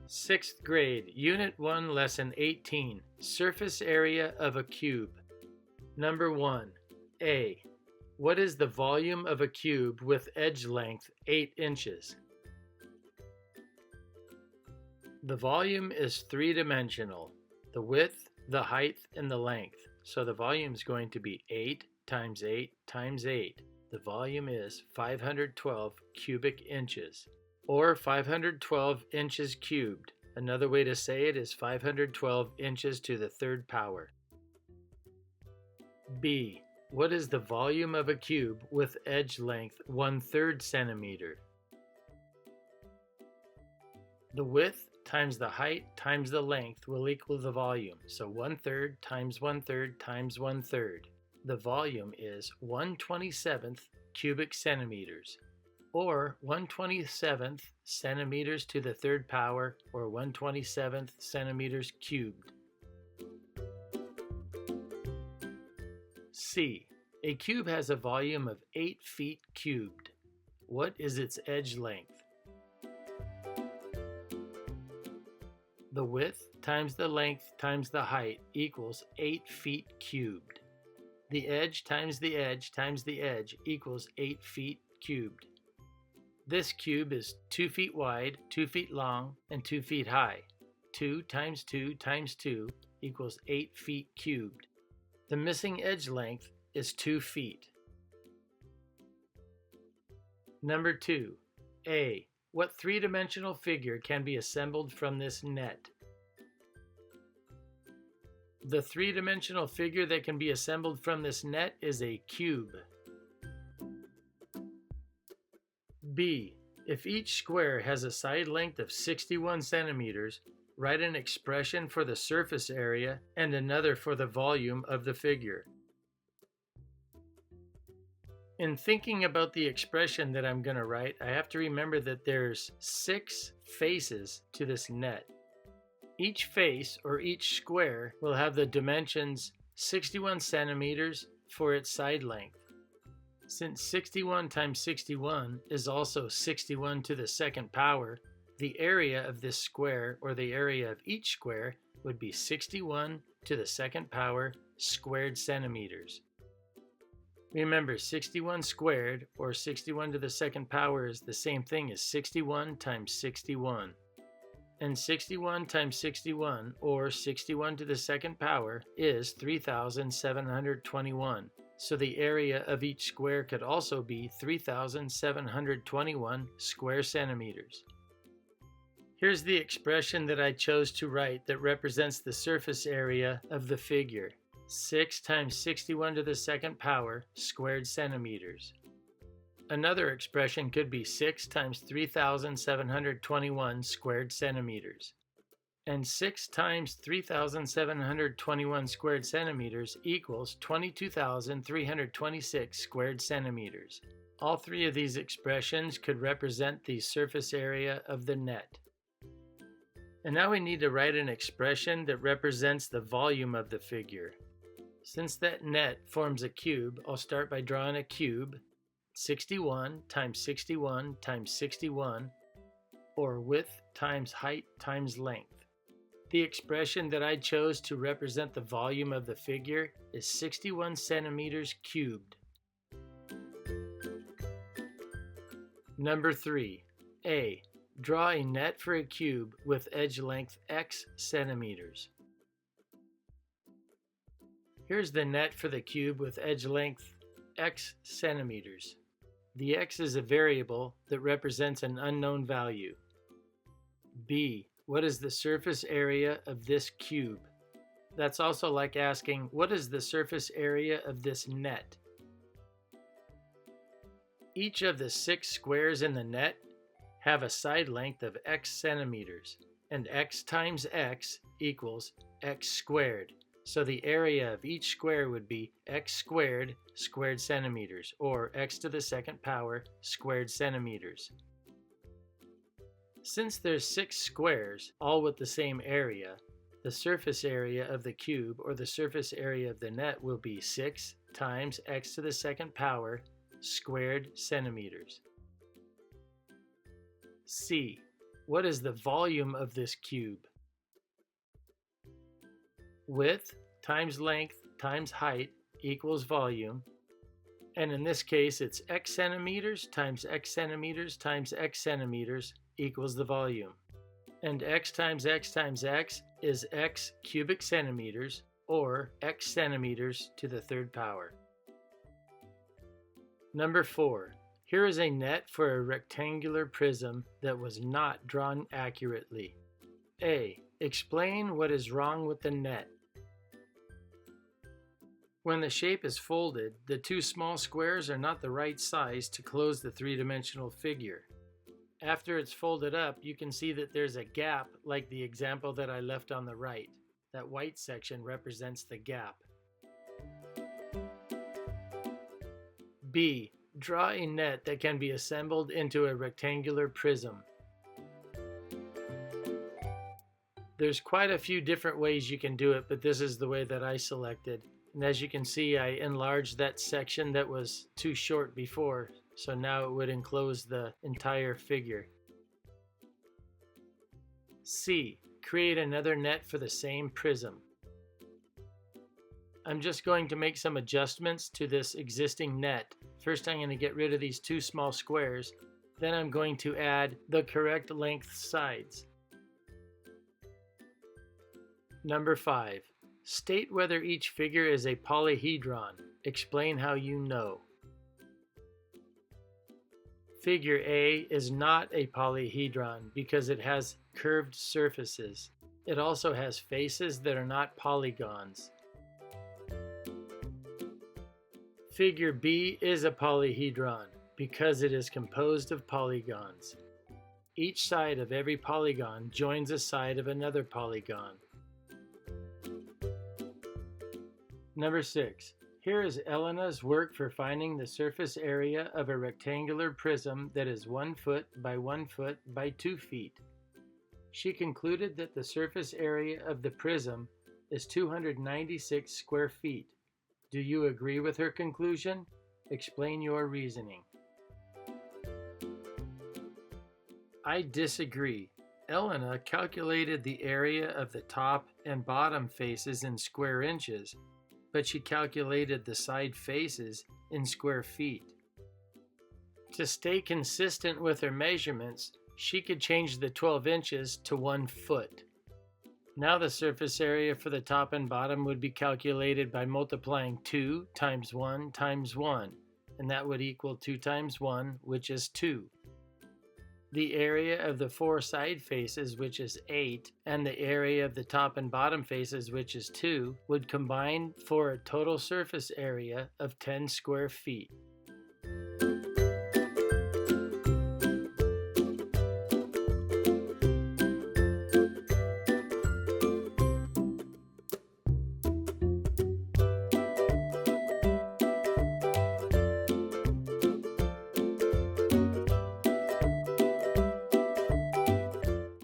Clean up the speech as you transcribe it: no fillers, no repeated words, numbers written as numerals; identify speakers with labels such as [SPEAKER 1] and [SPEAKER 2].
[SPEAKER 1] Sixth grade, Unit 1, Lesson 18, Surface Area of a Cube. Number 1. A. What is the volume of a cube with edge length 8 inches? The volume is three-dimensional, the width, the height, and the length. So the volume is going to be 8 times 8 times 8. The volume is 512 cubic inches, or 512 inches cubed. Another way to say it is 512 inches to the third power. B. What is the volume of a cube with edge length 1/3 centimeter? The width times the height times the length will equal the volume. So 1/3 times 1/3 times 1/3. The volume is 1/27 cubic centimeters, or 1/27 centimeters to the third power, or 1/27 centimeters cubed. C. A cube has a volume of 8 feet cubed. What is its edge length? The width times the length times the height equals 8 feet cubed. The edge times the edge times the edge equals 8 feet cubed. This cube is 2 feet wide, 2 feet long, and 2 feet high. 2 times 2 times 2 equals 8 feet cubed. The missing edge length is 2 feet. Number 2. A. What three-dimensional figure can be assembled from this net? The three-dimensional figure that can be assembled from this net is a cube. B. If each square has a side length of 61 centimeters, write an expression for the surface area and another for the volume of the figure. In thinking about the expression that I'm going to write, I have to remember that there's 6 faces to this net. Each face, or each square, will have the dimensions 61 centimeters for its side length. Since 61 times 61 is also 61 to the second power, the area of this square, or the area of each square, would be 61 to the second power squared centimeters. Remember, 61 squared, or 61 to the second power, is the same thing as 61 times 61. And 61 times 61, or 61 to the second power, is 3,721. So the area of each square could also be 3,721 square centimeters. Here's the expression that I chose to write that represents the surface area of the figure. 6 times 61 to the second power squared centimeters. Another expression could be 6 times 3,721 squared centimeters. And 6 times 3,721 squared centimeters equals 22,326 squared centimeters. All three of these expressions could represent the surface area of the net. And now we need to write an expression that represents the volume of the figure. Since that net forms a cube, I'll start by drawing a cube. 61 times 61 times 61, or width times height times length. The expression that I chose to represent the volume of the figure is 61 centimeters cubed. Number 3. A. Draw a net for a cube with edge length x centimeters. Here's the net for the cube with edge length x centimeters. The x is a variable that represents an unknown value. B. What is the surface area of this cube? That's also like asking, what is the surface area of this net? Each of the 6 squares in the net have a side length of x centimeters, and x times x equals x squared. So the area of each square would be x squared squared centimeters, or x to the second power squared centimeters. Since there's 6 squares, all with the same area, the surface area of the cube, or the surface area of the net, will be 6 times x to the second power squared centimeters. C. What is the volume of this cube? Width times length times height equals volume. And in this case, it's x centimeters times x centimeters times x centimeters equals the volume. And x times x times x is x cubic centimeters, or x centimeters to the third power. Number 4. Here is a net for a rectangular prism that was not drawn accurately. A. Explain what is wrong with the net. When the shape is folded, the two small squares are not the right size to close the three-dimensional figure. After it's folded up, you can see that there's a gap like the example that I left on the right. That white section represents the gap. B. Draw a net that can be assembled into a rectangular prism. There's quite a few different ways you can do it, but this is the way that I selected. And as you can see, I enlarged that section that was too short before, so now it would enclose the entire figure. C. Create another net for the same prism. I'm just going to make some adjustments to this existing net. First, I'm going to get rid of these two small squares. Then I'm going to add the correct length sides. Number 5. State whether each figure is a polyhedron. Explain how you know. Figure A is not a polyhedron because it has curved surfaces. It also has faces that are not polygons. Figure B is a polyhedron because it is composed of polygons. Each side of every polygon joins a side of another polygon. Number 6. Here is Elena's work for finding the surface area of a rectangular prism that is 1 foot by 1 foot by 2 feet. She concluded that the surface area of the prism is 296 square feet. Do you agree with her conclusion? Explain your reasoning. I disagree. Elena calculated the area of the top and bottom faces in square inches, but she calculated the side faces in square feet. To stay consistent with her measurements, she could change the 12 inches to 1 foot. Now the surface area for the top and bottom would be calculated by multiplying 2 times 1 times 1, and that would equal 2 times 1, which is 2. The area of the 4 side faces, which is 8, and the area of the top and bottom faces, which is 2, would combine for a total surface area of 10 square feet.